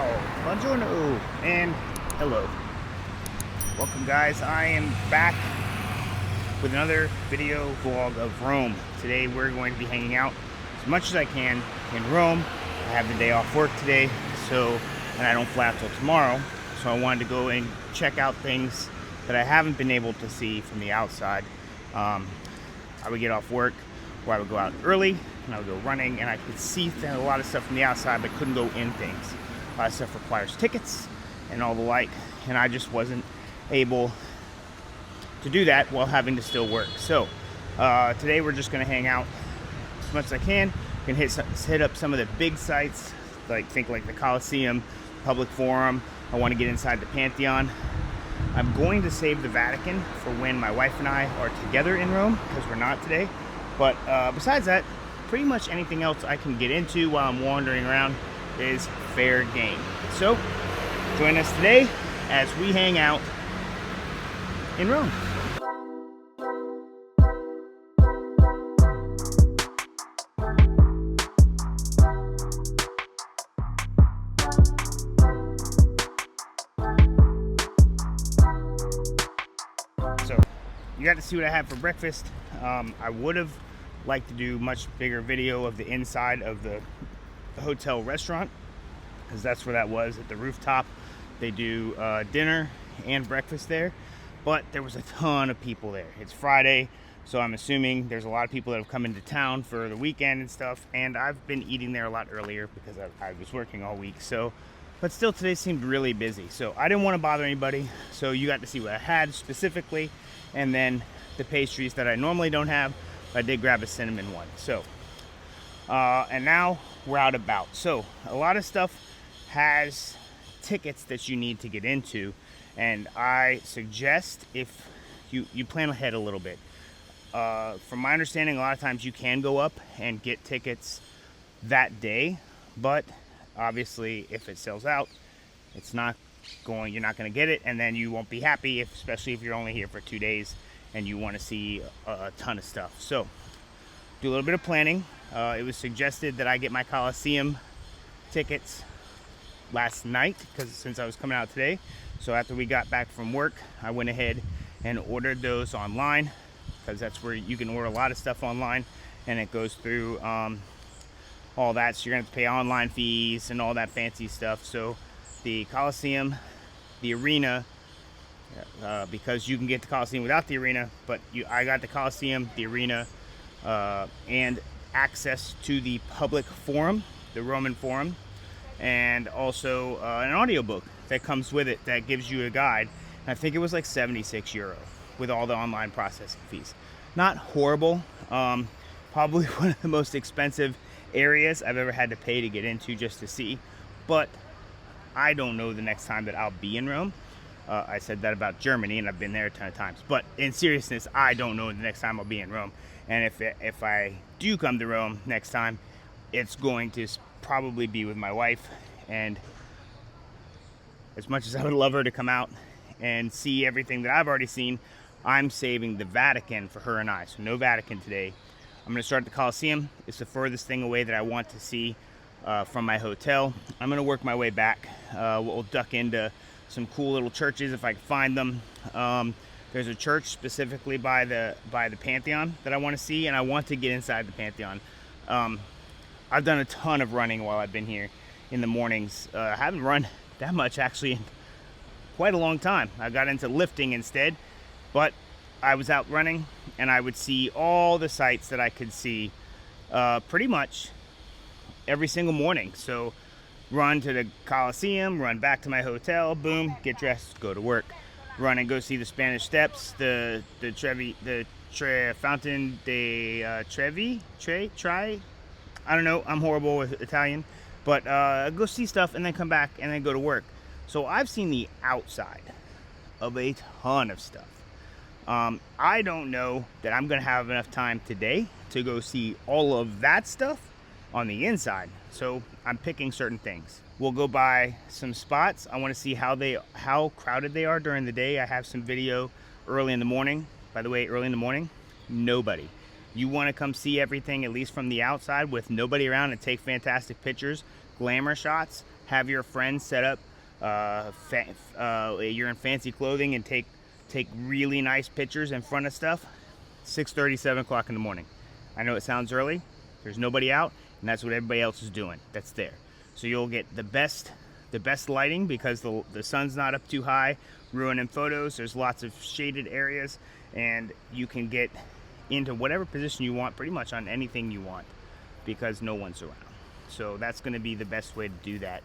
Ciao, buongiorno, and hello. Welcome guys, I am back with another video vlog of Rome. Today we're going to be hanging out as much as I can in Rome. I have the day off work today, and I don't fly out till tomorrow, so I wanted to go and check out things that I haven't been able to see from the outside. I would get off work, or I would go out early, and I would go running, and I could see a lot of stuff from the outside, but couldn't go in things. A lot of stuff requires tickets and all the like, and I just wasn't able to do that while having to still work. So today we're just going to hang out as much as I can. Can hit up some of the big sites, like the Colosseum, Public Forum. I want to get inside the Pantheon. I'm going to save the Vatican for when my wife and I are together in Rome, because we're not today. But besides that, pretty much anything else I can get into while I'm wandering around is fair game. So join us today as we hang out in Rome. So you got to see what I had for breakfast. I would have liked to do much bigger video of the inside of the hotel restaurant, because that's where that was, at the rooftop. They do dinner and breakfast there, but there was a ton of people there. It's Friday, so I'm assuming there's a lot of people that have come into town for the weekend and stuff, and I've been eating there a lot earlier because I was working all week. So, but still, today seemed really busy, so I didn't want to bother anybody. So you got to see what I had specifically, and then the pastries that I normally don't have. I did grab a cinnamon one. So and now we're out about. So a lot of stuff has tickets that you need to get into, and I suggest if you plan ahead a little bit. From my understanding, a lot of times you can go up and get tickets that day, but obviously if it sells out, you're not going to get it, and then you won't be happy, especially if you're only here for 2 days and you want to see a ton of stuff. So do a little bit of planning. It was suggested that I get my Colosseum tickets last night, since I was coming out today. So after we got back from work, I went ahead and ordered those online, because that's where you can order a lot of stuff online, and it goes through all that. So you're gonna have to pay online fees and all that fancy stuff. So the Colosseum, the arena, because you can get the Colosseum without the arena, but I got the Colosseum, the arena, and access to the public forum, the Roman forum, and also an audiobook that comes with it that gives you a guide. And I think it was like €76 with all the online processing fees. Not horrible. Probably one of the most expensive areas I've ever had to pay to get into just to see, but I don't know the next time that I'll be in Rome. I said that about Germany, and I've been there a ton of times. But in seriousness, I don't know the next time I'll be in Rome. And if I do come to Rome next time, it's going to probably be with my wife. And as much as I would love her to come out and see everything that I've already seen, I'm saving the Vatican for her and I. So no Vatican today. I'm going to start at the Colosseum. It's the furthest thing away that I want to see from my hotel. I'm going to work my way back. We'll duck into some cool little churches if I can find them. There's a church specifically by the Pantheon that I want to see, and I want to get inside the Pantheon. I've done a ton of running while I've been here in the mornings. I haven't run that much actually in quite a long time. I got into lifting instead, but I was out running, and I would see all the sights that I could see pretty much every single morning. So run to the Colosseum, run back to my hotel, boom, get dressed, go to work. Run and go see the Spanish Steps, the Fountain de Trevi, I don't know, I'm horrible with Italian, but go see stuff and then come back and then go to work. So I've seen the outside of a ton of stuff. I don't know that I'm gonna have enough time today to go see all of that stuff on the inside, so I'm picking certain things. We'll go by some spots. I want to see how crowded they are during the day. I have some video early in the morning. By the way, early in the morning, nobody. You want to come see everything, at least from the outside, with nobody around, and take fantastic pictures, glamour shots, have your friends set up, you're in fancy clothing and take really nice pictures in front of stuff. 6:30, 7 o'clock in the morning. I know it sounds early. There's nobody out, and that's what everybody else is doing that's there. So you'll get the best lighting because the sun's not up too high, ruining photos. There's lots of shaded areas, and you can get into whatever position you want pretty much on anything you want because no one's around. So that's going to be the best way to do that.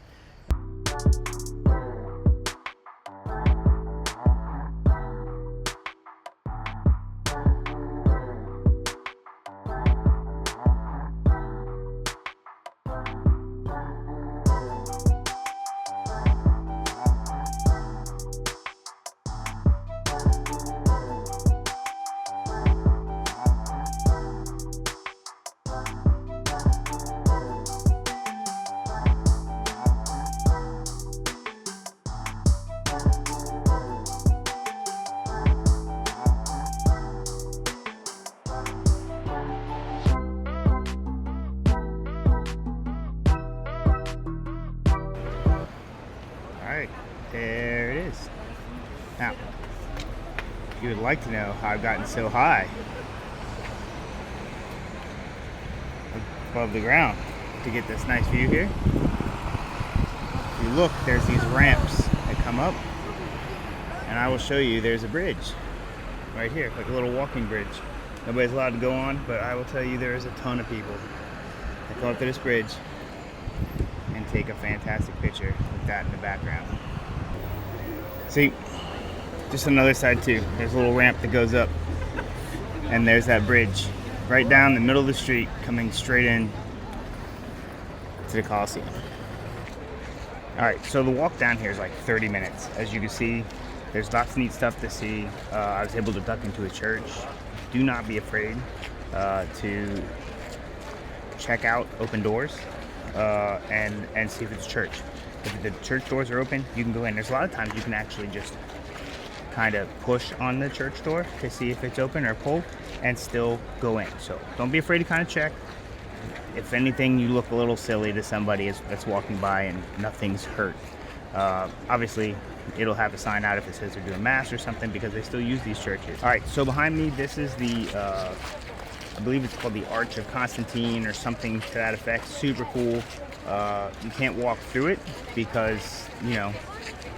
Alright, there it is. Now, if you would like to know how I've gotten so high above the ground to get this nice view here, if you look, there's these ramps that come up, and I will show you there's a bridge right here, like a little walking bridge. Nobody's allowed to go on, but I will tell you there's a ton of people that go up to this bridge and take a fantastic picture with that in the background. See, just on the other side too, there's a little ramp that goes up, and there's that bridge right down the middle of the street coming straight in to the Colosseum. Alright, so the walk down here is like 30 minutes. As you can see, there's lots of neat stuff to see. I was able to duck into a church. Do not be afraid to check out open doors and see if it's church. If the church doors are open, you can go in. There's a lot of times you can actually just kind of push on the church door to see if it's open or pull and still go in. So don't be afraid to kind of check. If anything, you look a little silly to somebody that's walking by and nothing's hurt. Obviously, it'll have a sign out if it says they're doing mass or something because they still use these churches. All right, so behind me, this is the, I believe it's called the Arch of Constantine or something to that effect. Super cool. You can't walk through it because, you know,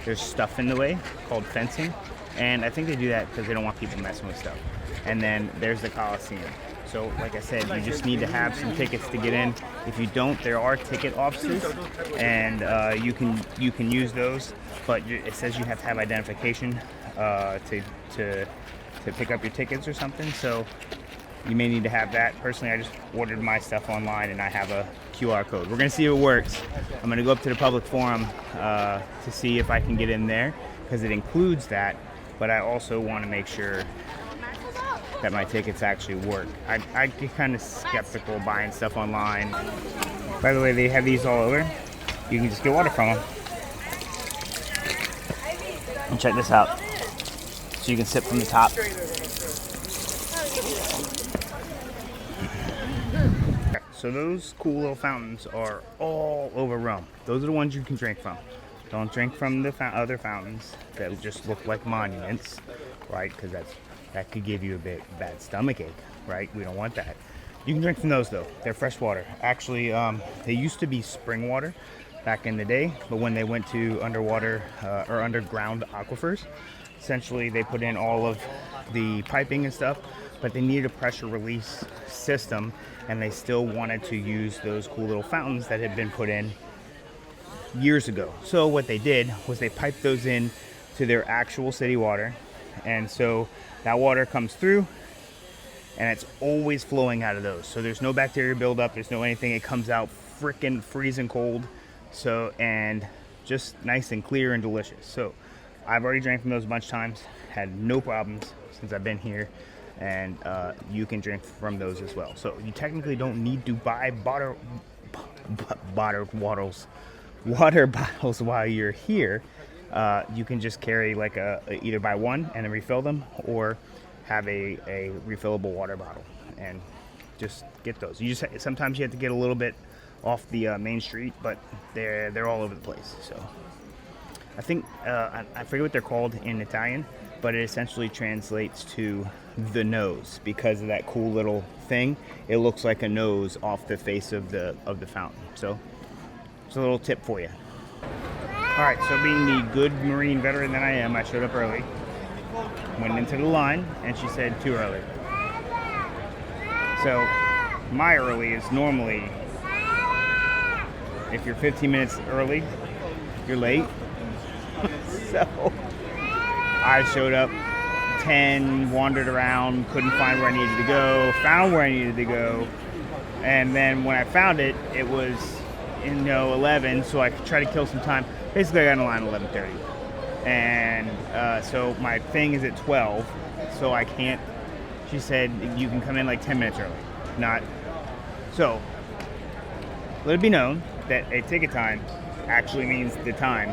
there's stuff in the way called fencing. And I think they do that because they don't want people messing with stuff. And then there's the Colosseum. So like I said, you just need to have some tickets to get in. If you don't, there are ticket offices, and you can use those. But it says you have to have identification to pick up your tickets or something. So you may need to have that. Personally, I just ordered my stuff online, and I have a QR code. We're gonna see if it works. I'm gonna go up to the public forum to see if I can get in there because it includes that. But I also want to make sure that my tickets actually work. I get kind of skeptical buying stuff online. By the way, they have these all over. You can just get water from them. And check this out. So you can sip from the top. So those cool little fountains are all over Rome. Those are the ones you can drink from. Don't drink from the other fountains that just look like monuments, right? Because that could give you a bad stomach ache, right? We don't want that. You can drink from those though. They're fresh water. Actually, they used to be spring water back in the day, but when they went to underwater or underground aquifers, essentially they put in all of the piping and stuff, but they needed a pressure release system, and they still wanted to use those cool little fountains that had been put in years ago. So what they did was they piped those in to their actual city water, and so that water comes through and it's always flowing out of those. So there's no bacteria buildup, there's no anything. It comes out freaking freezing cold. So, and just nice and clear and delicious. So I've already drank from those a bunch of times, had no problems since I've been here, and you can drink from those as well. So you technically don't need to buy water bottles while you're here. You can just carry like either buy one and then refill them, or have a refillable water bottle and just get those. Sometimes you have to get a little bit off the main street, but they're all over the place. So I think I forget what they're called in Italian, but it essentially translates to the nose because of that cool little thing. It looks like a nose off the face of the fountain. So it's a little tip for you. All right, so being the good Marine veteran that I am, I showed up early, went into the line, and she said too early. So my early is normally, if you're 15 minutes early, you're late. So I showed up 10, wandered around, couldn't find where I needed to go, found where I needed to go, and then when I found it, it was 11, so I could try to kill some time. Basically, I got in line at 11:30, and so my thing is at 12, so I can't. She said you can come in like 10 minutes early, not. So let it be known that a ticket time actually means the time,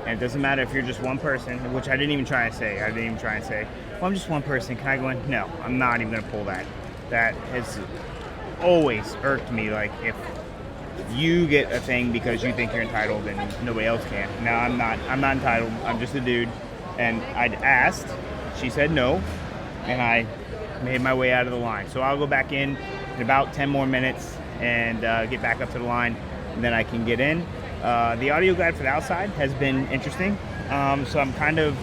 and it doesn't matter if you're just one person, which I didn't even try and say. Well, I'm just one person. Can I go in? No, I'm not even gonna pull that. That has always irked me. Like if you get a thing because you think you're entitled and nobody else can. No, I'm not. I'm not entitled. I'm just a dude. And I'd asked. She said no. And I made my way out of the line. So I'll go back in about 10 more minutes and get back up to the line. And then I can get in. The audio guide for the outside has been interesting. So I'm kind of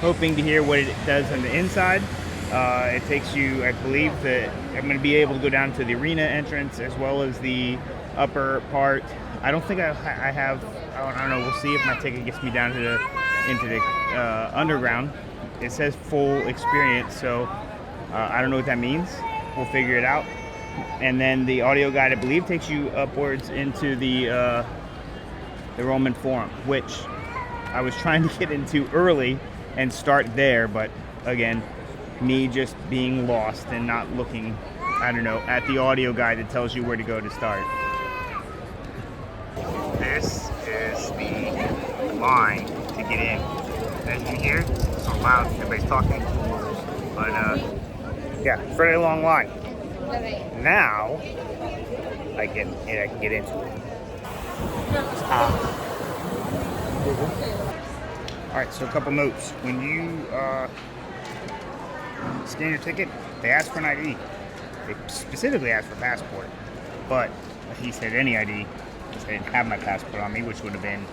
hoping to hear what it does on the inside. It takes you, I believe that I'm going to be able to go down to the arena entrance as well as the upper part. I don't think I have, I don't know, we'll see if my ticket gets me down to into the underground. It says full experience, so I don't know what that means. We'll figure it out. And then the audio guide, I believe, takes you upwards into the Roman Forum, which I was trying to get into early and start there, but again, me just being lost and not looking, I don't know, at the audio guide that tells you where to go to start. This is the line to get in. As you can hear, it's so loud, everybody's talking. But yeah, it's a very long line. Now, I can get into it. Alright, so a couple notes. When you scan your ticket, they ask for an ID. They specifically ask for passport, but he said any ID. Because I didn't have my passport on me, which would have been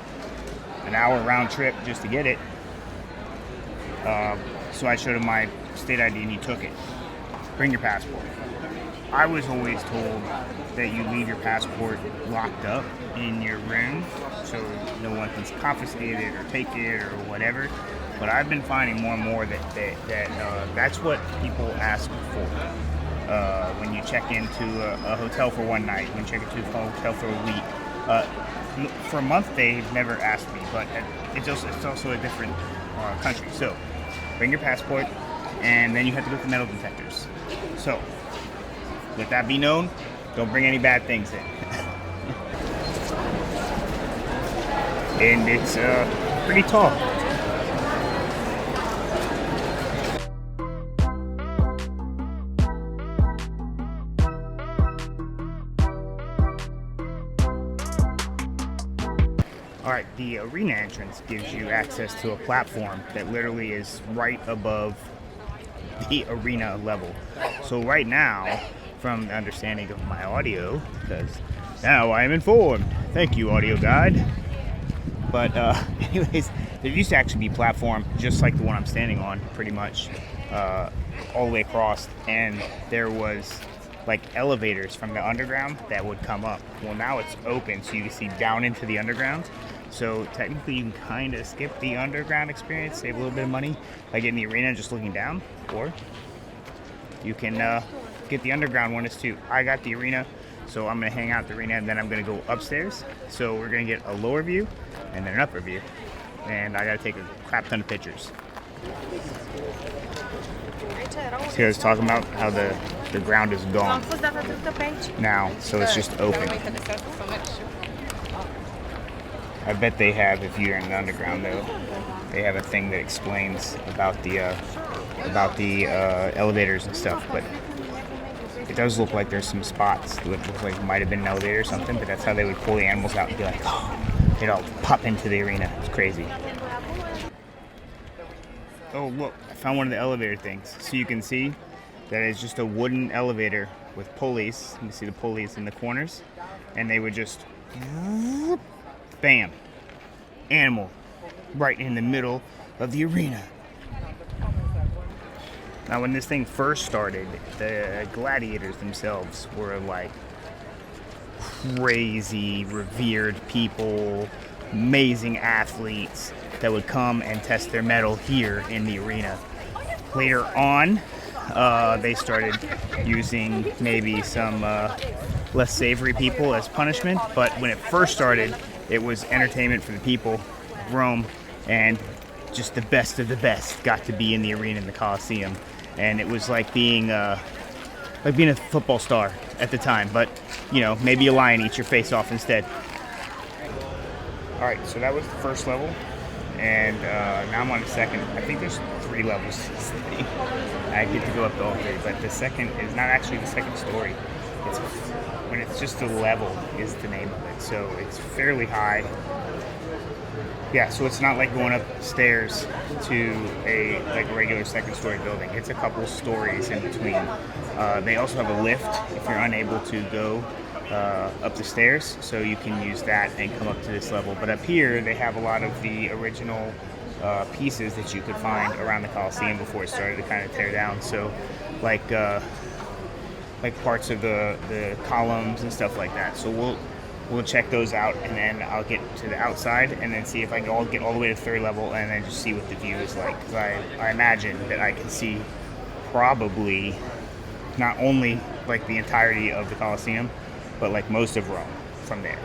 an hour round trip just to get it. So I showed him my state ID and he took it. Bring your passport. I was always told that you leave your passport locked up in your room so no one can confiscate it or take it or whatever. But I've been finding more and more that that's what people ask for when you check into a hotel for one night, when you check into a hotel for a week. For a month, they've never asked me, but it's also a different country. So bring your passport, and then you have to go through metal detectors. So let that be known. Don't bring any bad things in. And it's pretty tall. Alright, the arena entrance gives you access to a platform that literally is right above the arena level. So right now, from the understanding of my audio, because now I am informed. Thank you, audio guide. But anyways, there used to actually be platform just like the one I'm standing on, pretty much, all the way across, and there was like elevators from the underground that would come up. Well, now it's open, so you can see down into the underground. So technically you can kind of skip the underground experience, save a little bit of money by getting the arena and just looking down, or you can get the underground one. It's too. I got the arena, so I'm gonna hang out at the arena and then I'm gonna go upstairs. So we're gonna get a lower view and then an upper view, and I gotta take a crap ton of pictures. See, I was talking about how the ground is gone now, so it's just open. I bet they have, if you're in the underground though, they have a thing that explains about the elevators and stuff. But it does look like there's some spots that look like it might have been an elevator or something, but that's how they would pull the animals out and be like, oh, they'd all pop into the arena. It's crazy. Oh, look, I found one of the elevator things. So you can see that it's just a wooden elevator with pulleys. You can see the pulleys in the corners, and they would just, bam, animal right in the middle of the arena. Now, when this thing first started, the gladiators themselves were like crazy, revered people, amazing athletes that would come and test their mettle here in the arena. Later on, they started using maybe some less savory people as punishment, but when it first started, it was entertainment for the people of Rome, and just the best of the best got to be in the arena in the Colosseum. And it was like being a football star at the time, but you know, maybe a lion eats your face off instead. All right, so that was the first level, and now I'm on the second. I think there's 3 levels to this thing. I get to go up to all 3, but the second is not actually the second story. It's when it's just a level is the name of it, so it's fairly high. Yeah, so it's not like going upstairs to a regular second story building. It's a couple stories in between. They also have a lift if you're unable to go up the stairs, so you can use that and come up to this level. But up here, they have a lot of the original pieces that you could find around the Colosseum before it started to kind of tear down. So like parts of the columns and stuff like that. So we'll check those out, and then I'll get to the outside and then see if I can get all the way to the 3rd level, and then just see what the view is like. Because I imagine that I can see probably not only like the entirety of the Colosseum, but like most of Rome from there.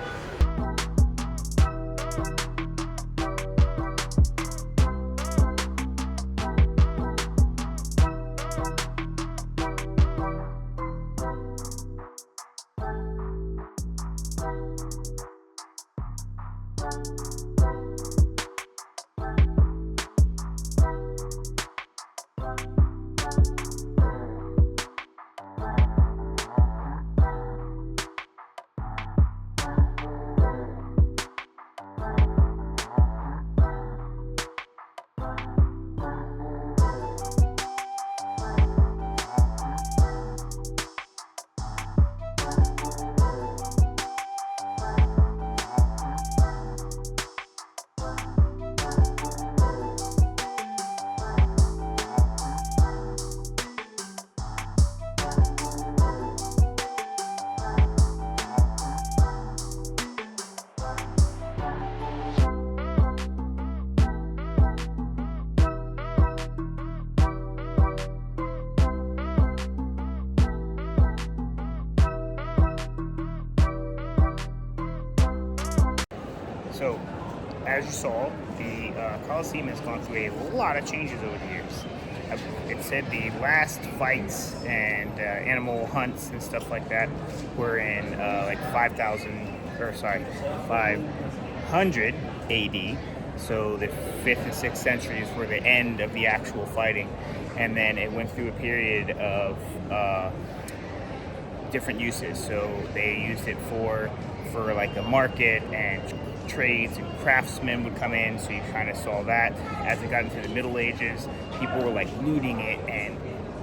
So, as you saw, the Colosseum has gone through a lot of changes over the years. It said the last fights and animal hunts and stuff like that were in 500 AD. So the 5th and 6th centuries were the end of the actual fighting, and then it went through a period of different uses. So they used it for like a market, and trades and craftsmen would come in, so you kind of saw that. As it got into the Middle Ages, people were like looting it and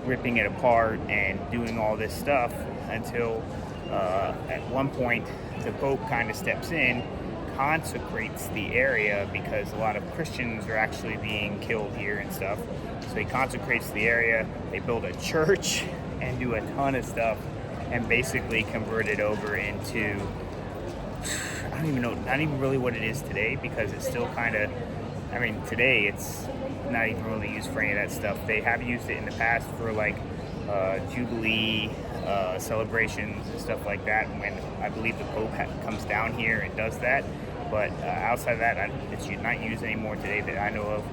ripping it apart and doing all this stuff until at one point the Pope kind of steps in, consecrates the area because a lot of Christians are actually being killed here and stuff. So he consecrates the area, they build a church and do a ton of stuff, and basically convert it over into, I don't even know, not even really what it is today, because it's still kind of, I mean, today it's not even really used for any of that stuff. They have used it in the past for like Jubilee celebrations and stuff like that, when I believe the Pope comes down here and does that. But outside of that, it's not used anymore today that I know of.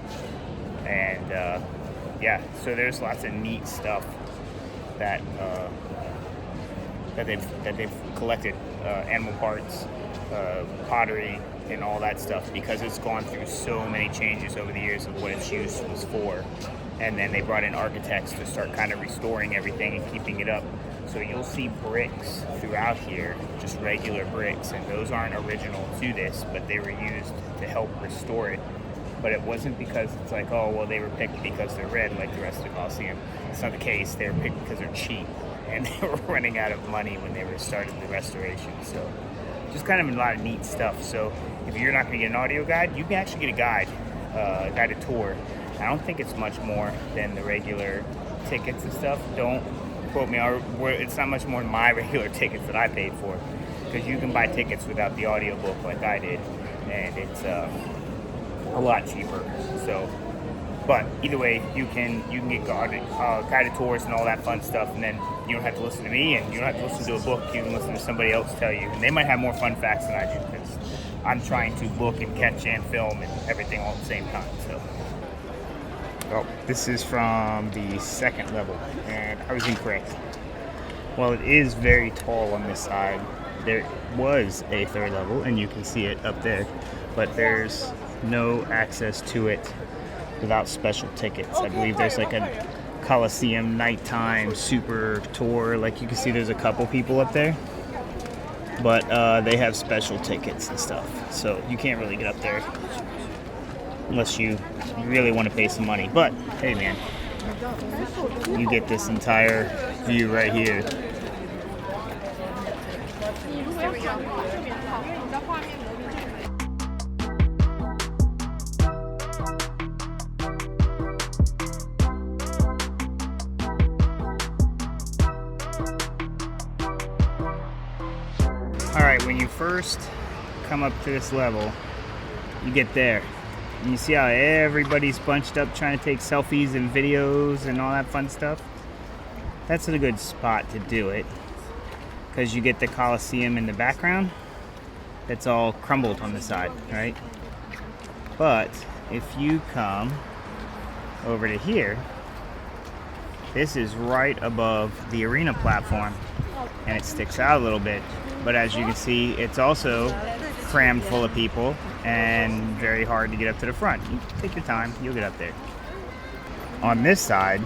And yeah, so there's lots of neat stuff that they've collected, animal parts, pottery, and all that stuff, because it's gone through so many changes over the years of what its use was for. And then they brought in architects to start kind of restoring everything and keeping it up So you'll see bricks throughout here, just regular bricks, and those aren't original to this, but they were used to help restore it. But it wasn't because it's like, oh, well, they were picked because they're red like the rest of the Colosseum. It's not the case. They were picked because they're cheap, and they were running out of money when they were starting the restoration. So just kind of a lot of neat stuff. So if you're not going to get an audio guide, you can actually get a guide, guided tour. I don't think it's much more than the regular tickets and stuff. Don't quote me. It's not much more than my regular tickets that I paid for, because you can buy tickets without the audiobook like I did, and it's a lot cheaper. So, but either way, you can get guided tours and all that fun stuff, and then you don't have to listen to me, and you don't have to listen to a book. You can listen to somebody else tell you, and they might have more fun facts than I do, because I'm trying to look and catch and film and everything all at the same time. So, oh, this is from the second level, and I was incorrect. Well, it is very tall on this side. There was a third level, and you can see it up there, but there's no access to it without special tickets. I believe there's like a Colosseum nighttime super tour. Like you can see there's a couple people up there, but they have special tickets and stuff. So you can't really get up there unless you really want to pay some money. But hey man, you get this entire view right here. Alright, when you first come up to this level, you get there. And you see how everybody's bunched up trying to take selfies and videos and all that fun stuff? That's a good spot to do it, because you get the Colosseum in the background. It's all crumbled on the side, right? But if you come over to here, this is right above the arena platform, and it sticks out a little bit. But as you can see, it's also crammed full of people and very hard to get up to the front. You take your time, you'll get up there. On this side,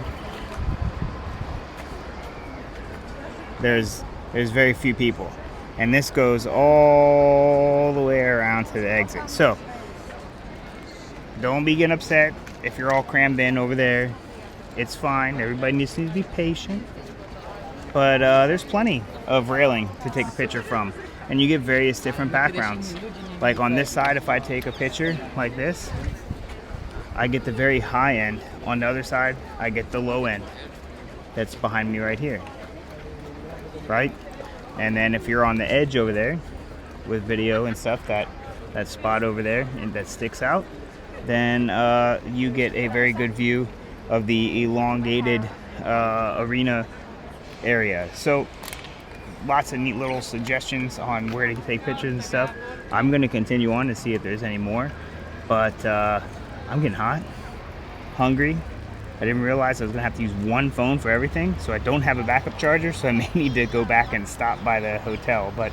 there's very few people, and this goes all the way around to the exit. So don't be getting upset if you're all crammed in over there. It's fine. Everybody needs to be patient. But there's plenty of railing to take a picture from, and you get various different backgrounds. Like on this side, if I take a picture like this, I get the very high end. On the other side, I get the low end that's behind me right here, right? And then if you're on the edge over there with video and stuff, that spot over there and that sticks out, then you get a very good view of the elongated arena area. So lots of neat little suggestions on where to take pictures and stuff. I'm going to continue on to see if there's any more, but I'm getting hot, hungry. I didn't realize I was going to have to use one phone for everything, so I don't have a backup charger, so I may need to go back and stop by the hotel. But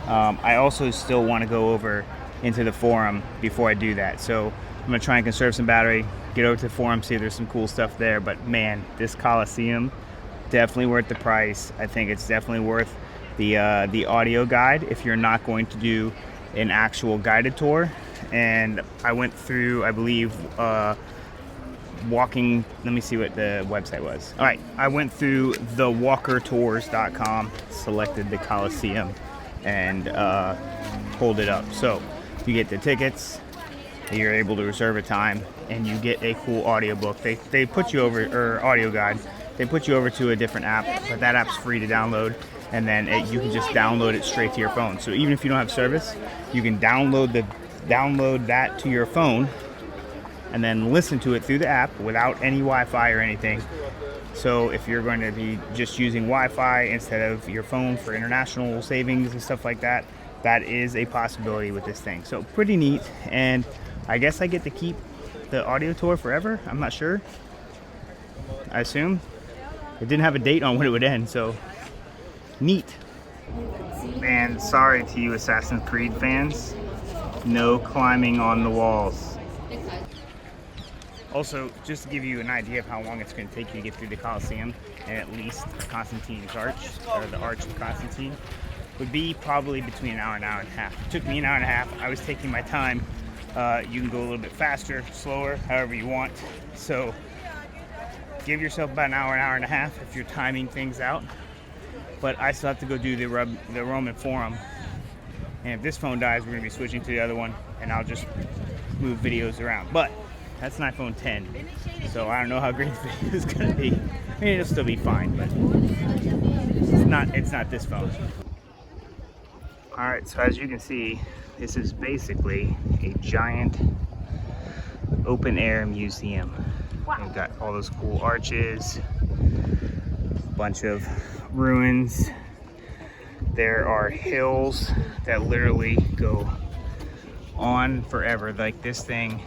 I also still want to go over into the forum before I do that, so I'm going to try and conserve some battery, get over to the forum, see if there's some cool stuff there. But man, this Colosseum, definitely worth the price. I think it's definitely worth the audio guide if you're not going to do an actual guided tour. And I went through, I believe, walking, let me see what the website was. All right, I went through thewalkertours.com, selected the Colosseum, and pulled it up. So you get the tickets, you're able to reserve a time, and you get a cool audiobook. They put you over, or audio guide, they put you over to a different app, but that app's free to download, and then you can just download it straight to your phone. So even if you don't have service, you can download that to your phone and then listen to it through the app without any Wi-Fi or anything. So if you're going to be just using Wi-Fi instead of your phone for international savings and stuff like that, that is a possibility with this thing. So pretty neat, and I guess I get to keep the audio tour forever. I'm not sure. I assume. It didn't have a date on when it would end, so neat. Man, sorry to you Assassin's Creed fans. No climbing on the walls. Also, just to give you an idea of how long it's going to take you to get through the Colosseum, and at least Constantine's Arch, or the Arch of Constantine, would be probably between an hour and a half. It took me an hour and a half. I was taking my time. You can go a little bit faster, slower, however you want. So give yourself about an hour and a half if you're timing things out. But I still have to go do the Roman Forum. And if this phone dies, we're going to be switching to the other one, and I'll just move videos around. But that's an iPhone 10, so I don't know how great the video is going to be. I mean, it'll still be fine, but it's not this phone. Alright, so as you can see, this is basically a giant open-air museum. We've got all those cool arches, a bunch of ruins. There are hills that literally go on forever. Like, this thing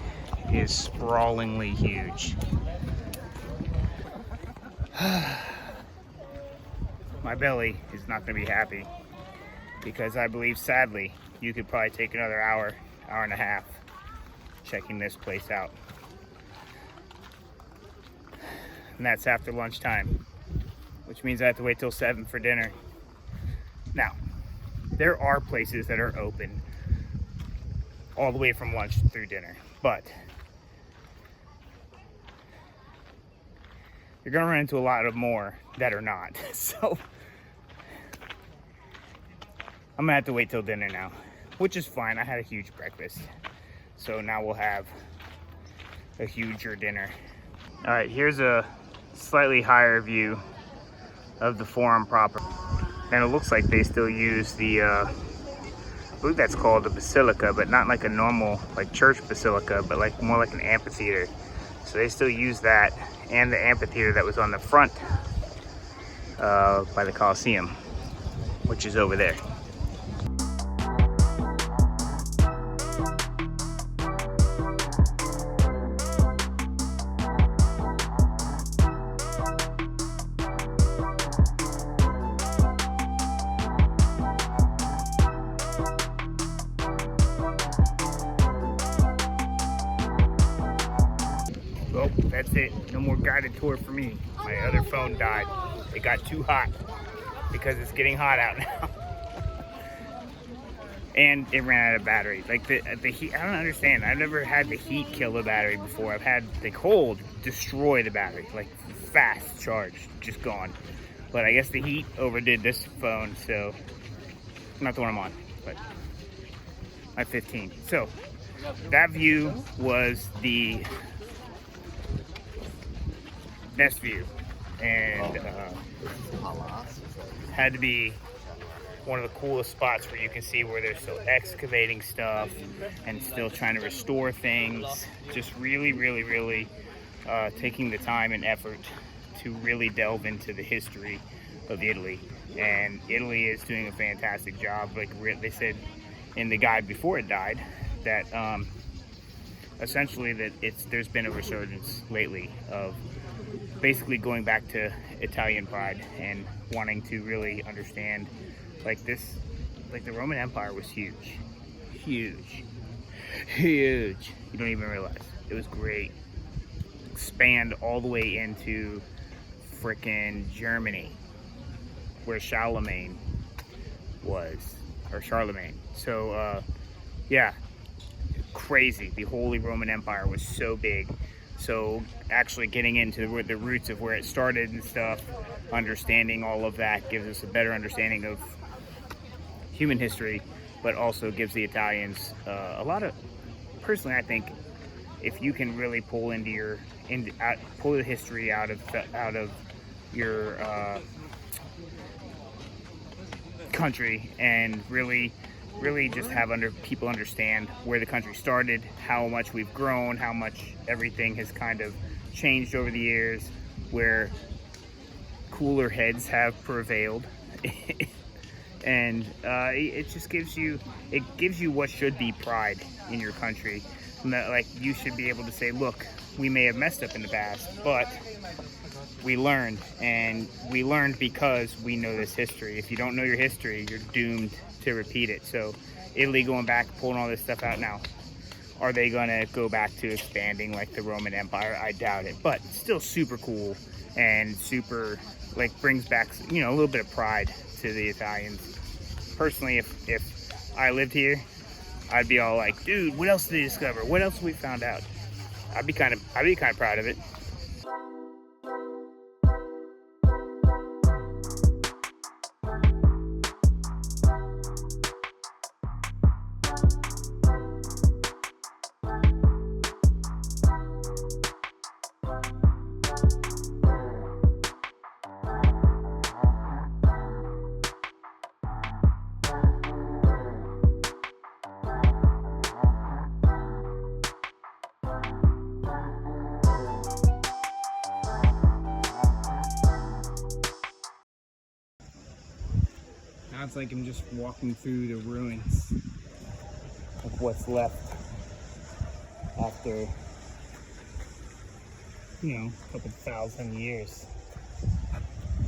is sprawlingly huge. My belly is not going to be happy because I believe, sadly, you could probably take another hour and a half checking this place out. And that's after lunchtime, which means I have to wait till 7 for dinner. Now, there are places that are open all the way from lunch through dinner, but you're gonna run into a lot of more that are not. So I'm gonna have to wait till dinner now, which is fine. I had a huge breakfast, so now we'll have a huger dinner. All right, here's a slightly higher view of the Forum proper, and it looks like they still use the I believe that's called a basilica, but not like a normal like church basilica, but like more like an amphitheater. So they still use that, and the amphitheater that was on the front by the Colosseum, which is over there. Well, that's it. No more guided tour for me. My other phone died. It got too hot because it's getting hot out now. And it ran out of battery. Like the heat, I don't understand. I've never had the heat kill the battery before. I've had the cold destroy the battery. Like fast charge, just gone. But I guess the heat overdid this phone, so not the one I'm on, but my 15. So that view was the best view, and had to be one of the coolest spots where you can see where they're still excavating stuff and still trying to restore things. Just really taking the time and effort to really delve into the history of Italy. And Italy is doing a fantastic job. Like they said in the guide before it died, that essentially that there's been a resurgence lately of basically going back to Italian pride and wanting to really understand like this, like the Roman Empire was huge. You don't even realize. It was great. Spanned all the way into frickin' Germany, where Charlemagne was, or Charlemagne. So yeah, crazy. The Holy Roman Empire was so big. So actually getting into the roots of where it started and stuff, understanding all of that gives us a better understanding of human history, but also gives the Italians a lot of, personally I think, if you can really pull pull the history out of your country and really just have people understand where the country started, how much we've grown, how much everything has kind of changed over the years, where cooler heads have prevailed. And it just gives you what should be pride in your country. Like, you should be able to say, look, we may have messed up in the past, but we learned, and we learned because we know this history. If you don't know your history, you're doomed to repeat it. So Italy going back, pulling all this stuff out now. Are they gonna go back to expanding like the Roman Empire? I doubt it, but still super cool and super, like, brings back, you know, a little bit of pride to the Italians. Personally, if I lived here, I'd be all like, dude, what else did they discover? What else we found out? I'd be kind of proud of it. Now it's like I'm just walking through the ruins of what's left after, you know, a couple thousand years.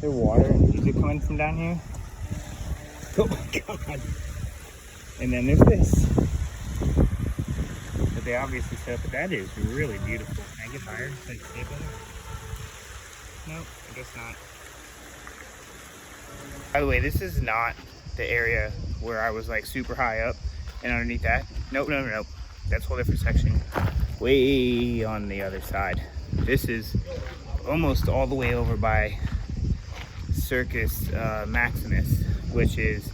There's water. Is it coming from down here? Oh my god. And then there's this. But they obviously set up, but that is really beautiful. Can I get higher? Can I stay better? Nope, I guess not. By the way, this is not the area where I was like super high up and underneath that. Nope. That's a whole different section. Way on the other side. This is almost all the way over by Circus Maximus, which is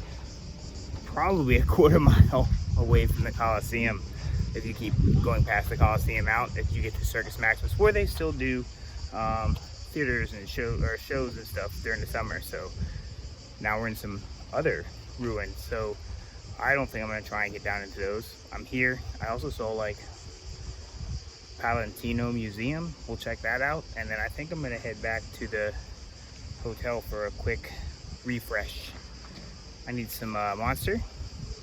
probably a quarter mile away from the Colosseum. If you keep going past the Colosseum out, if you get to Circus Maximus, where they still do theaters and shows and stuff during the summer. So now we're in some other ruins, so I don't think I'm gonna try and get down into those. I'm here. I also saw like Pantheon Museum. We'll check that out, and then I think I'm gonna head back to the hotel for a quick refresh. I need some Monster.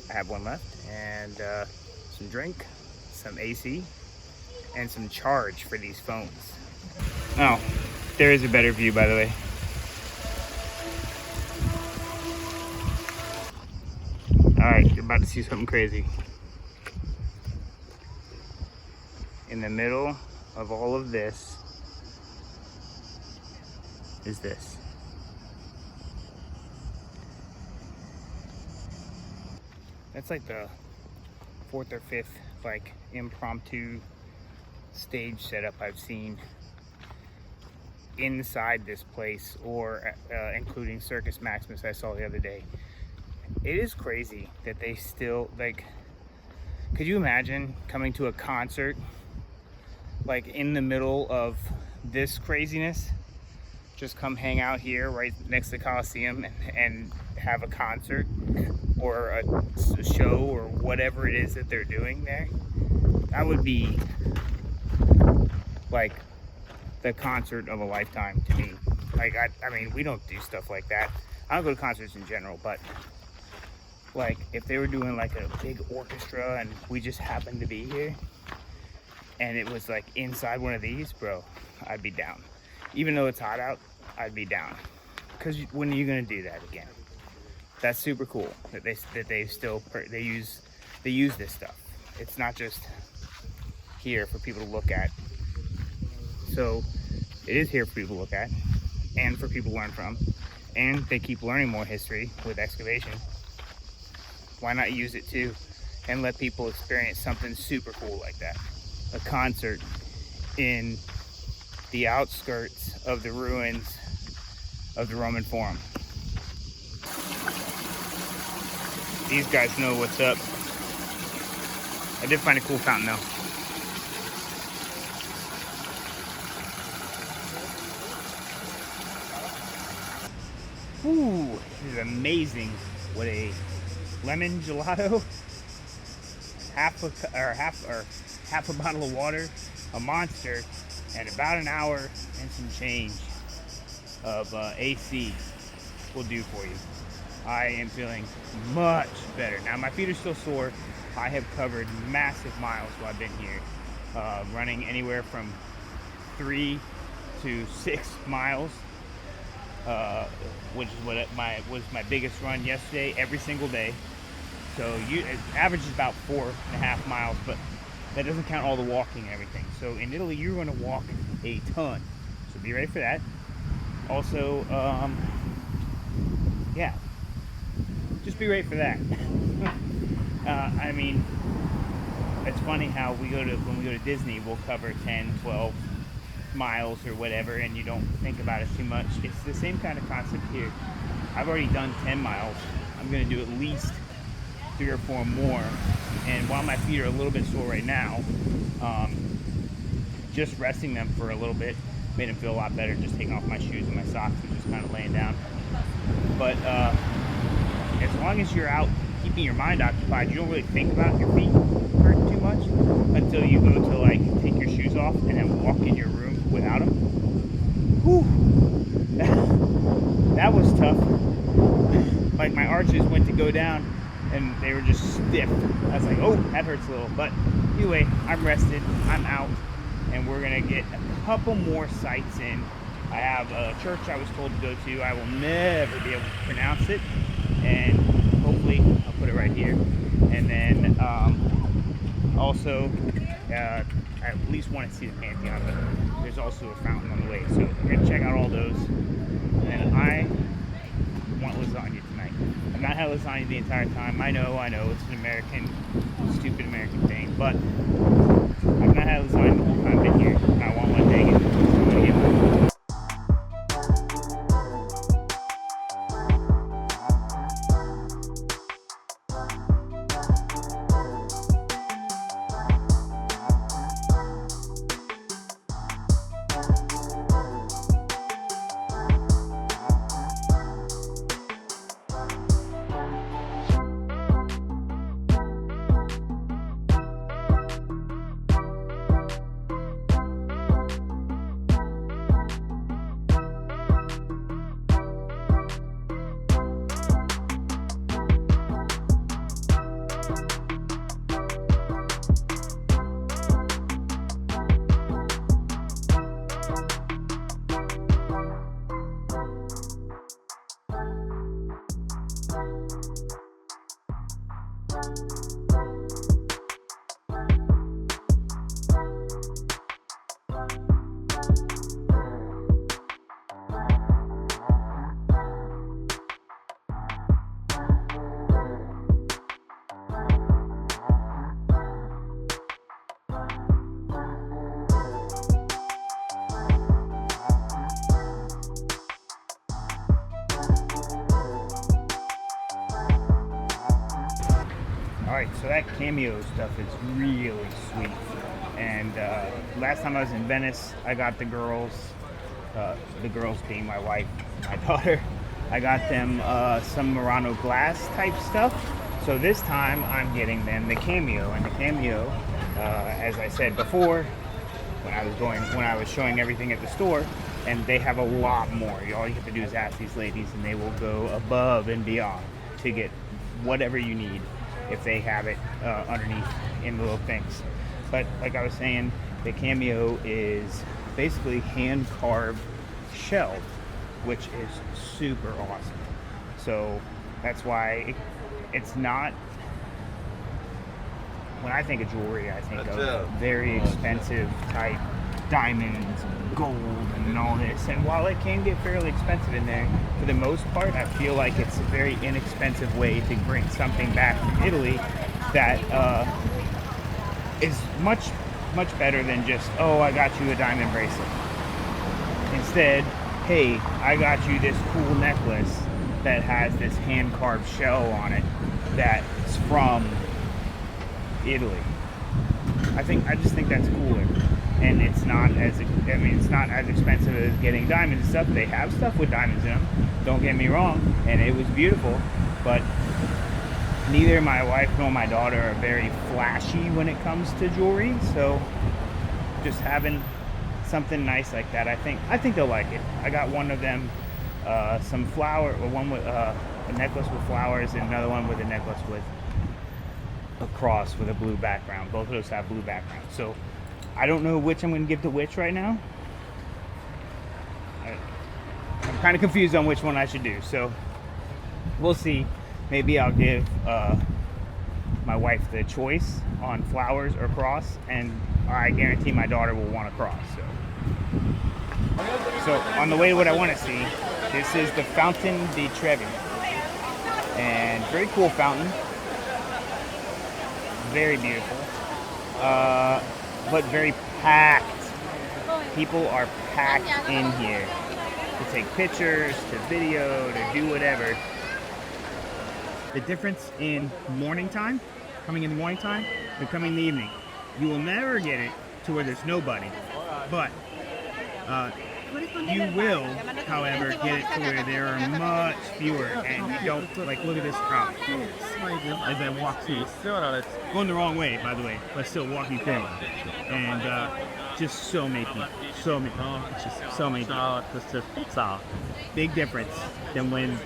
I have one left, and some drink, some AC, and some charge for these phones. Oh, there is a better view, by the way. Alright, you're about to see something crazy. In the middle of all of this is this. That's like the 4th or 5th like impromptu stage setup I've seen inside this place, or including Circus Maximus I saw the other day. It is crazy that they still, like, could you imagine coming to a concert like in the middle of this craziness? Just come hang out here right next to the Colosseum and have a concert or a show or whatever it is that they're doing there. That would be like the concert of a lifetime to me. Like, I mean, we don't do stuff like that. I don't go to concerts in general, but like if they were doing like a big orchestra and we just happened to be here and it was like inside one of these, bro, I'd be down. Even though it's hot out, I'd be down. Because when are you gonna do that again? That's super cool that they still use this stuff. It's not just here for people to look at. So it is here for people to look at and for people to learn from. And they keep learning more history with excavation. Why not use it too and let people experience something super cool like that? A concert in the outskirts of the ruins of the Roman Forum. These guys know what's up. I did find a cool fountain though. Ooh, this is amazing. What a lemon gelato, half a bottle of water, a Monster, and about an hour and some change of AC will do for you. I am feeling much better. Now my feet are still sore. I have covered massive miles while I've been here, running anywhere from 3 to 6 miles, which is what was my biggest run yesterday, every single day. So it averages about 4.5 miles, but that doesn't count all the walking and everything. So in Italy, you're going to walk a ton. So be ready for that. Also, yeah, just be ready for that. I mean, it's funny how when we go to Disney, we'll cover 10, 12 miles or whatever, and you don't think about it too much. It's the same kind of concept here. I've already done 10 miles. I'm going to do at least 3 or 4 more. And while my feet are a little bit sore right now, just resting them for a little bit made them feel a lot better. Just taking off my shoes and my socks and just kind of laying down. But as long as you're out keeping your mind occupied, you don't really think about your feet hurting too much until you go to like take your shoes off and then walk in your room without them. Whew. That was tough. Like my arches went to go down and they were just stiff. I was like, oh, that hurts a little. But anyway, I'm rested, I'm out, and we're gonna get a couple more sites in. I have a church I was told to go to. I will never be able to pronounce it, and hopefully I'll put it right here. And then also I at least want to see the Pantheon, but there's also a fountain on the way, so we're gonna check out all those. And I want lasagna tonight. I've not had lasagna the entire time. I know it's an American, stupid American thing, but I've not had lasagna the whole time I've been here. I want one dang it. I'm gonna get one. Alright, so that Cameo stuff is really sweet. And last time I was in Venice, I got the girls being my wife, my daughter, I got them some Murano glass type stuff. So this time I'm getting them the Cameo. And the Cameo, as I said before, when I was showing everything at the store, and they have a lot more. All you have to do is ask these ladies and they will go above and beyond to get whatever you need if they have it underneath in the little things. But like I was saying, the Cameo is basically hand carved shell, which is super awesome. So that's why it's not, when I think of jewelry, I think of very expensive type diamonds, gold, and all this. And while it can get fairly expensive in there, for the most part, I feel like it's a very inexpensive way to bring something back from Italy that is much better than just, oh, I got you a diamond bracelet. Instead, hey, I got you this cool necklace that has this hand-carved shell on it that's from Italy. I just think that's cooler. And it's not as expensive as getting diamonds and stuff. They have stuff with diamonds in them, don't get me wrong, and it was beautiful, but neither my wife nor my daughter are very flashy when it comes to jewelry, so just having something nice like that, I think they'll like it. I got one of them some flower, or one with a necklace with flowers, and another one with a necklace with a cross with a blue background. Both of those have blue backgrounds, so I don't know which I'm going to give to which right now. I'm kind of confused on which one I should do, so we'll see. Maybe I'll give my wife the choice on flowers or cross, and I guarantee my daughter will want a cross. So on the way to what I want to see, this is the Fountain di Trevi, and very cool fountain, very beautiful, but very packed. People are packed in here to take pictures, to video, to do whatever. The difference in morning time, coming in the morning time, and coming in the evening. You will never get it to where there's nobody, but you will, however, get it to where there are much fewer, and you don't, like, look at this crowd as I walk through. Going the wrong way, by the way, but still walking through. And just so many people. So many people. Big difference than when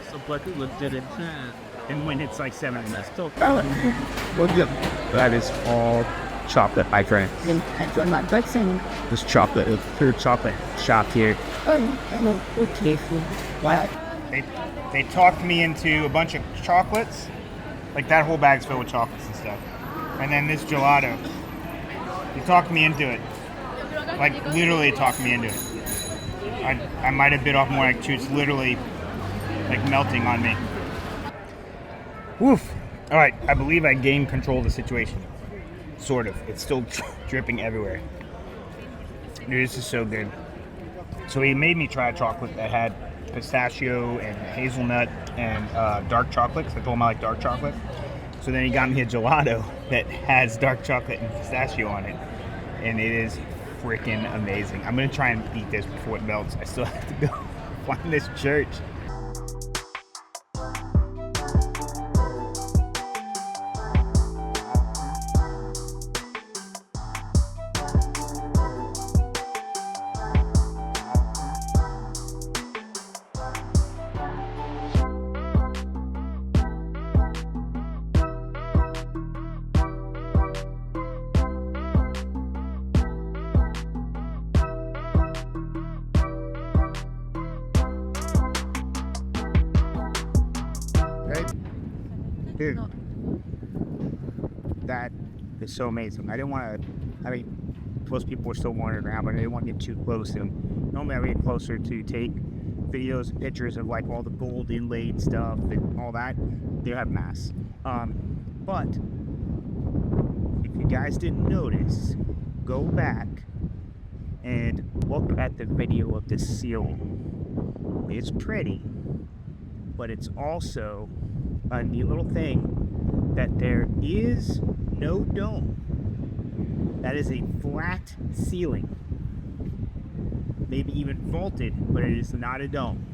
it's like 7 in the That is all chocolate, my friend. This chocolate, pure chocolate shop here. They talked me into a bunch of chocolates. Like that whole bag's filled with chocolates and stuff. And then this gelato. They talked me into it. Like literally talked me into it. I might have bit off more like two. It's literally like melting on me. Woof. All right, I believe I gained control of the situation. Sort of. It's still dripping everywhere. Dude, this is so good. So he made me try a chocolate that had pistachio and hazelnut and dark chocolate, because I told him I like dark chocolate. So then he got me a gelato that has dark chocolate and pistachio on it. And it is freaking amazing. I'm going to try and eat this before it melts. I still have to go find this church. Dude, that is so amazing. I didn't want to, most people were still wandering around, but I didn't want to get too close to them. Normally I would get closer to take videos and pictures of like all the gold inlaid stuff and all that. They have mass. But if you guys didn't notice, go back and look at the video of the ceiling. It's pretty, but it's also a neat little thing that there is no dome. That is a flat ceiling, maybe even vaulted, but it is not a dome.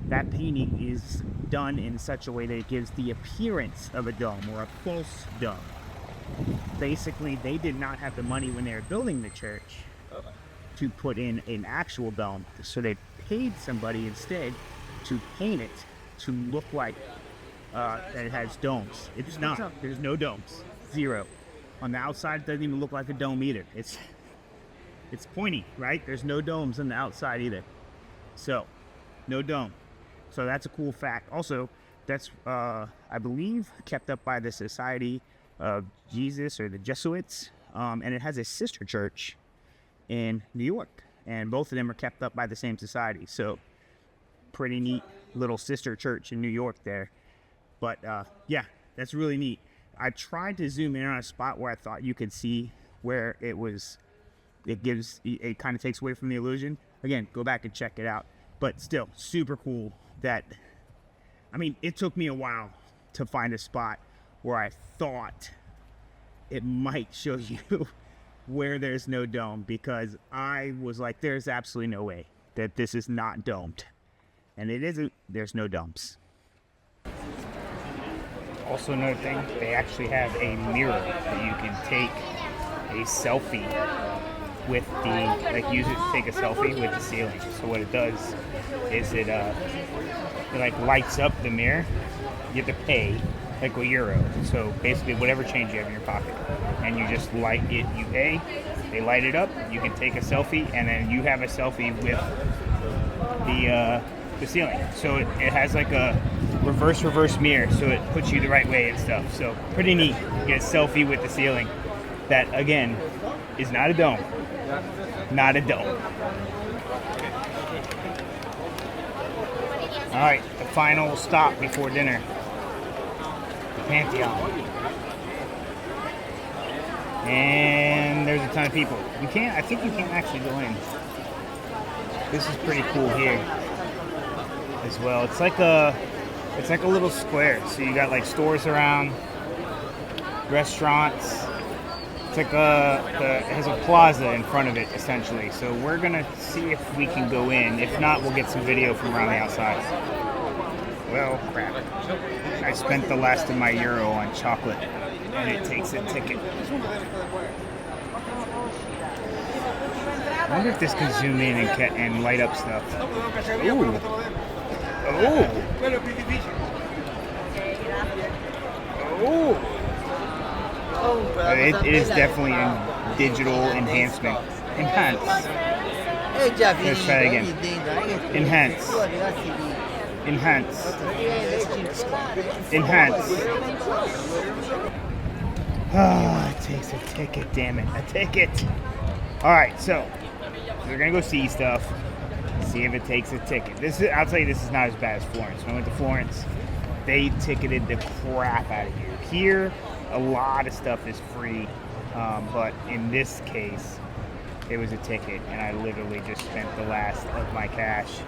That painting is done in such a way that it gives the appearance of a dome or a false dome. Basically, they did not have the money when they were building the church to put in an actual dome, so they paid somebody instead to paint it to look like that it has domes. It's not. There's no domes. Zero. On the outside, it doesn't even look like a dome either. It's pointy, right? There's no domes on the outside either. So, no dome. So that's a cool fact. Also, that's, I believe, kept up by the Society of Jesus or the Jesuits. And it has a sister church in New York. And both of them are kept up by the same society. So, pretty neat little sister church in New York there. But yeah, that's really neat. I tried to zoom in on a spot where I thought you could see where it kind of takes away from the illusion. Again, go back and check it out. But still, super cool that, it took me a while to find a spot where I thought it might show you where there's no dome, because I was like, there's absolutely no way that this is not domed. And it isn't. There's no domes. Also, another thing, they actually have a mirror that you can take a selfie with use it to take a selfie with the ceiling. So what it does is it lights up the mirror. You have to pay like €1. So basically whatever change you have in your pocket, and you just light it, you pay, they light it up, you can take a selfie, and then you have a selfie with the ceiling. So it has like a reverse mirror, so it puts you the right way and stuff. So pretty neat. You get a selfie with the ceiling. That again is not a dome. Not a dome. All right, the final stop before dinner. The Pantheon. And there's a ton of people. I think you can't actually go in. This is pretty cool here as well. It's like a little square. So you got like stores around, restaurants. It's like it has a plaza in front of it essentially. So we're gonna see if we can go in. If not, we'll get some video from around the outside. Well, crap. I spent the last of my euro on chocolate, and it takes a ticket. I wonder if this can zoom in and light up stuff. Ooh. Oh. Oh. It is definitely in digital enhancement. Enhance. Let's try it again. Enhance. Enhance. Enhance. Oh, it takes a ticket, damn it. A ticket. Alright, so we're gonna go see stuff. See if it takes a ticket. I'll tell you, this is not as bad as Florence. When I went to Florence, they ticketed the crap out of you. Here, a lot of stuff is free, but in this case, it was a ticket, and I literally just spent the last of my cash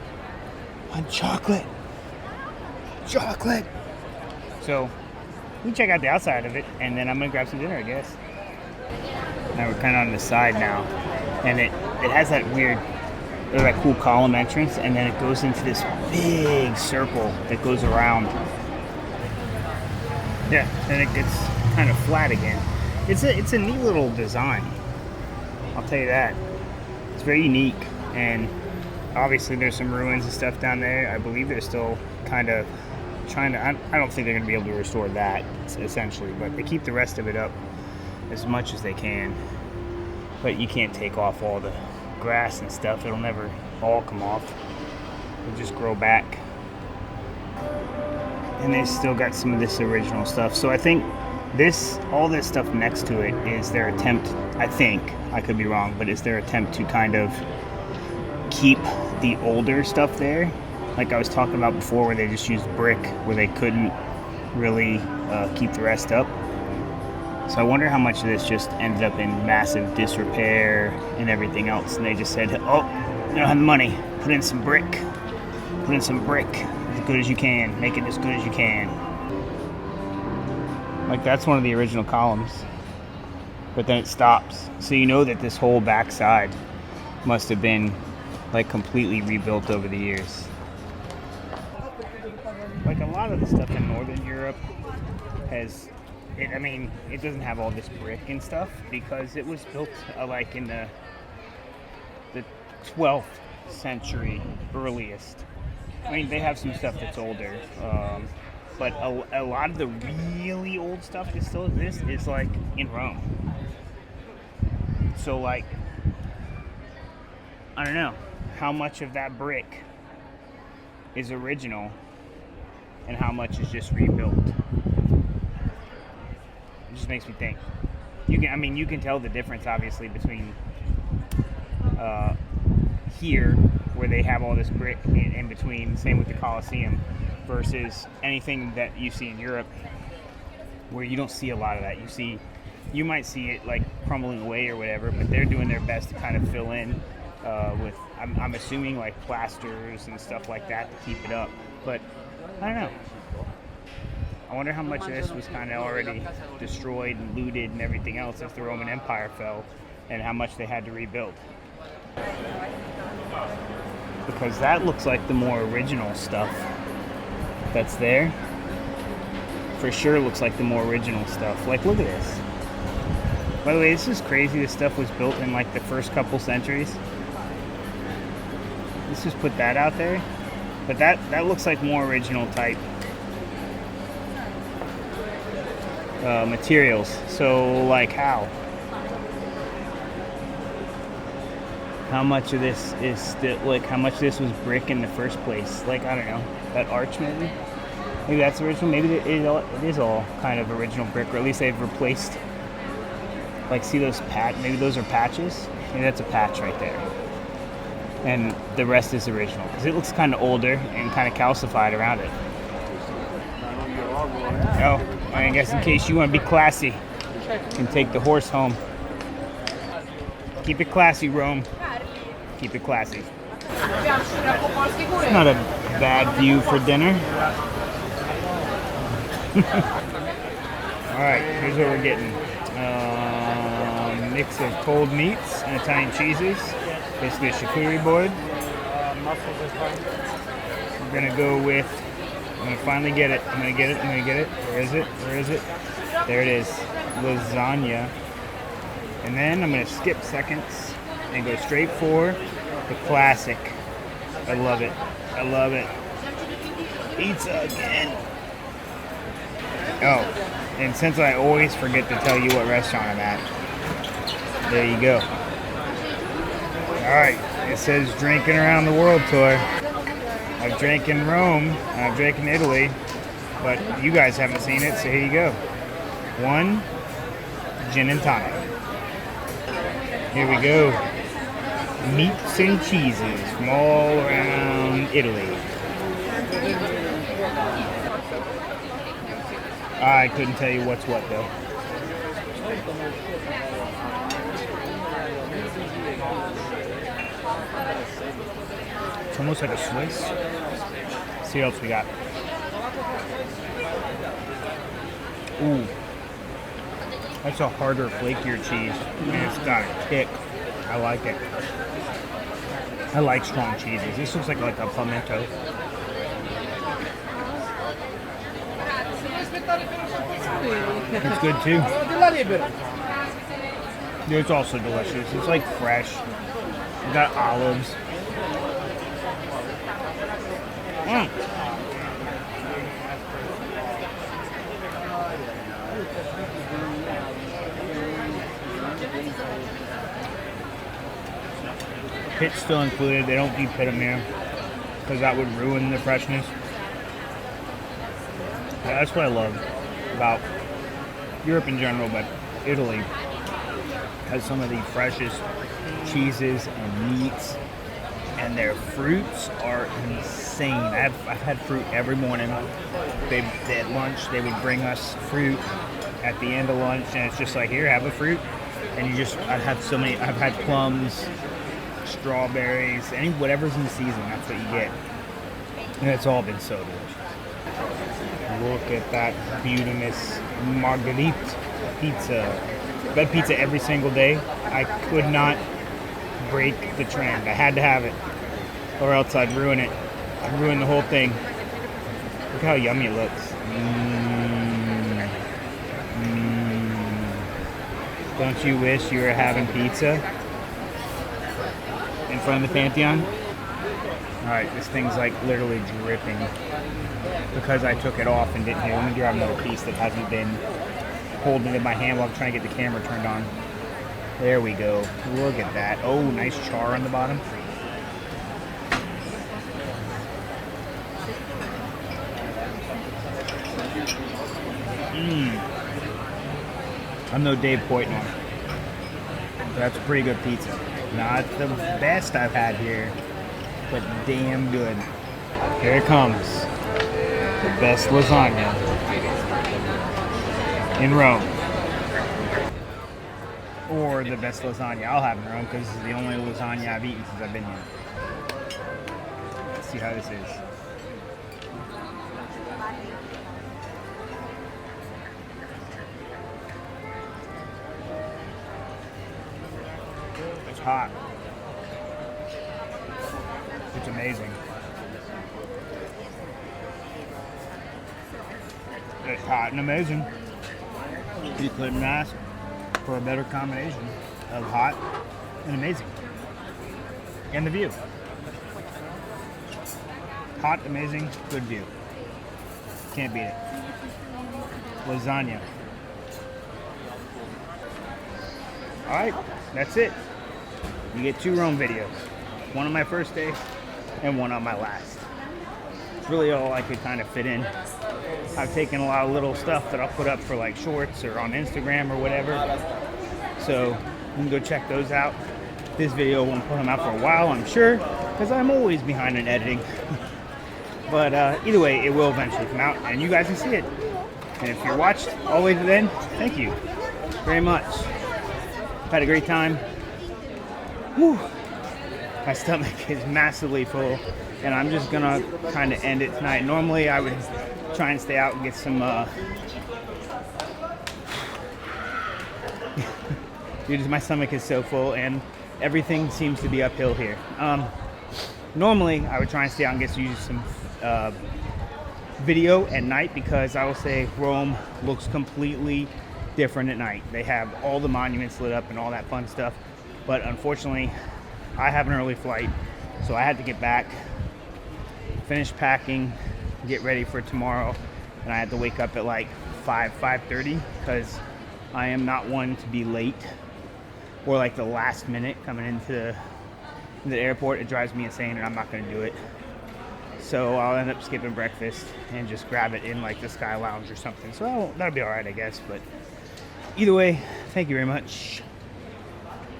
on chocolate. Chocolate! So, we check out the outside of it, and then I'm gonna grab some dinner, I guess. Now we're kind of on the side now, and it has that weird, that cool column entrance, and then it goes into this big circle that goes around. Yeah, then it gets kind of flat again. It's a neat little design. I'll tell you that. It's very unique, and obviously there's some ruins and stuff down there. I believe they're still kind of trying to. I don't think they're going to be able to restore that essentially, but they keep the rest of it up as much as they can. But you can't take off all the grass and stuff. It'll never all come off. It'll just grow back. And they still got some of this original stuff. So I think all this stuff next to it is their attempt, I think, I could be wrong, but is their attempt to kind of keep the older stuff there. Like I was talking about before, where they just used brick, where they couldn't really keep the rest up. So I wonder how much of this just ended up in massive disrepair and everything else. And they just said, oh, you don't have the money. Put in some brick. Put in some brick as good as you can. Make it as good as you can. Like that's one of the original columns. But then it stops. So you know that this whole backside must have been like completely rebuilt over the years. Like a lot of the stuff in Northern Europe has... it doesn't have all this brick and stuff because it was built like in the 12th century earliest. I mean, they have some stuff that's older, but a lot of the really old stuff that still exists is like in Rome. So like, I don't know how much of that brick is original and how much is just rebuilt. It just makes me think. You can tell the difference obviously between here, where they have all this brick in between, same with the Colosseum, versus anything that you see in Europe, where you don't see a lot of that. You might see it like crumbling away or whatever, but they're doing their best to kind of fill in with, I'm assuming like plasters and stuff like that to keep it up. But I don't know. I wonder how much of this was kind of already destroyed and looted and everything else as the Roman Empire fell, and how much they had to rebuild. Because that looks like the more original stuff that's there. For sure looks like the more original stuff. Like, look at this. By the way, this is crazy. This stuff was built in like the first couple centuries. Let's just put that out there. But that looks like more original type materials. So like how much of this is still, like how much of this was brick in the first place? Like, I don't know, that arch maybe? Maybe that's original. Maybe it is all kind of original brick, or at least they've replaced. Like, see those maybe those are patches? Maybe that's a patch right there. And the rest is original, because it looks kind of older and kind of calcified around it. Oh, I guess in case you want to be classy, you can take the horse home. Keep it classy, Rome. Keep it classy. It's not a bad view for dinner. Alright, here's what we're getting. Mix of cold meats and Italian cheeses. Basically a charcuterie board. We're gonna go with, I'm gonna finally get it. I'm gonna get it. Where is it? There it is. Lasagna. And then I'm gonna skip seconds and go straight for the classic. I love it. Pizza again. Oh, and since I always forget to tell you what restaurant I'm at, there you go. Alright, it says drinking around the world tour. I've drank in Rome, and I've drank in Italy, but you guys haven't seen it, so here you go. One gin and tonic. Here we go. Meats and cheeses from all around Italy. I couldn't tell you what's what though. It's almost like a Swiss. See what else we got. Ooh. That's a harder, flakier cheese. And it's got a kick. I like it. I like strong cheeses. This looks like a pimento. It's good too. It's also delicious. It's like fresh. We got olives. Pit's still included. They don't do pit them here because that would ruin the freshness. Yeah, that's what I love about Europe in general, but Italy has some of the freshest cheeses and meats, and their fruits are insane. I've had fruit every morning. At lunch they would bring us fruit at the end of lunch, and it's just like, here, have a fruit, and I've had plums, strawberries, whatever's in season, that's what you get, and it's all been so delicious. Look at that beautimous margherita pizza. I've had pizza every single day. I could not break the trend. I had to have it, or else I'd ruin it. I'd ruin the whole thing. Look how yummy it looks. Don't you wish you were having pizza in front of the Pantheon? Alright, this thing's like literally dripping because I took it off and didn't. Here, let me grab another piece that hasn't been holding in my hand while I'm trying to get the camera turned on. There we go. Look at that. Oh, nice char on the bottom. I'm no Dave Poitner. That's a pretty good pizza. Not the best I've had here, but damn good. Here it comes. The best lasagna in Rome. Or the best lasagna I'll have in Rome, because this is the only lasagna I've eaten since I've been here. Let's see how this is. It's hot. It's amazing. It's hot and amazing. You couldn't ask for a better combination of hot and amazing. And the view. Hot, amazing, good view. Can't beat it. Lasagna. Alright, that's it. You get 2 Rome videos. One on my first day and one on my last. It's really all I could kind of fit in. I've taken a lot of little stuff that I'll put up for like shorts or on Instagram or whatever. So you can go check those out. This video won't put them out for a while, I'm sure, because I'm always behind in editing. But either way, it will eventually come out, and you guys can see it. And if you're watched all the way to the end, thank you very much. Had a great time. Whew. My stomach is massively full, and I'm just gonna kind of end it tonight. Normally, I would try and stay out and get some. Dude, my stomach is so full, and everything seems to be uphill here. Normally, I would try and stay out and get you some video at night, because I will say Rome looks completely different at night. They have all the monuments lit up and all that fun stuff, but unfortunately, I have an early flight, so I had to get back, finish packing, get ready for tomorrow, and I had to wake up at like 5:30, because I am not one to be late or like the last minute coming into the airport. It drives me insane, and I'm not going to do it. So I'll end up skipping breakfast and just grab it in like the Sky Lounge or something. So that'll be all right, I guess. But either way, thank you very much.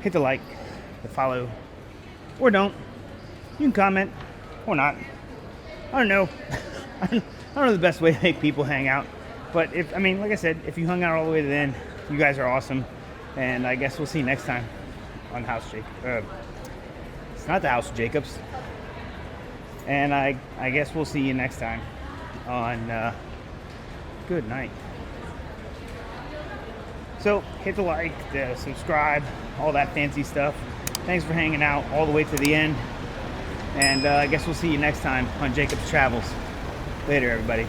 Hit the like, the follow, or don't. You can comment or not. I don't know. I don't know the best way to make people hang out. But if, I mean, like I said, if you hung out all the way to the end, you guys are awesome. And I guess we'll see you next time on House Jacobs. It's not the House of Jacobs. And I guess we'll see you next time on good night. So hit the like, the subscribe, all that fancy stuff. Thanks for hanging out all the way to the end. And I guess we'll see you next time on Jacob's Travels. Later, everybody.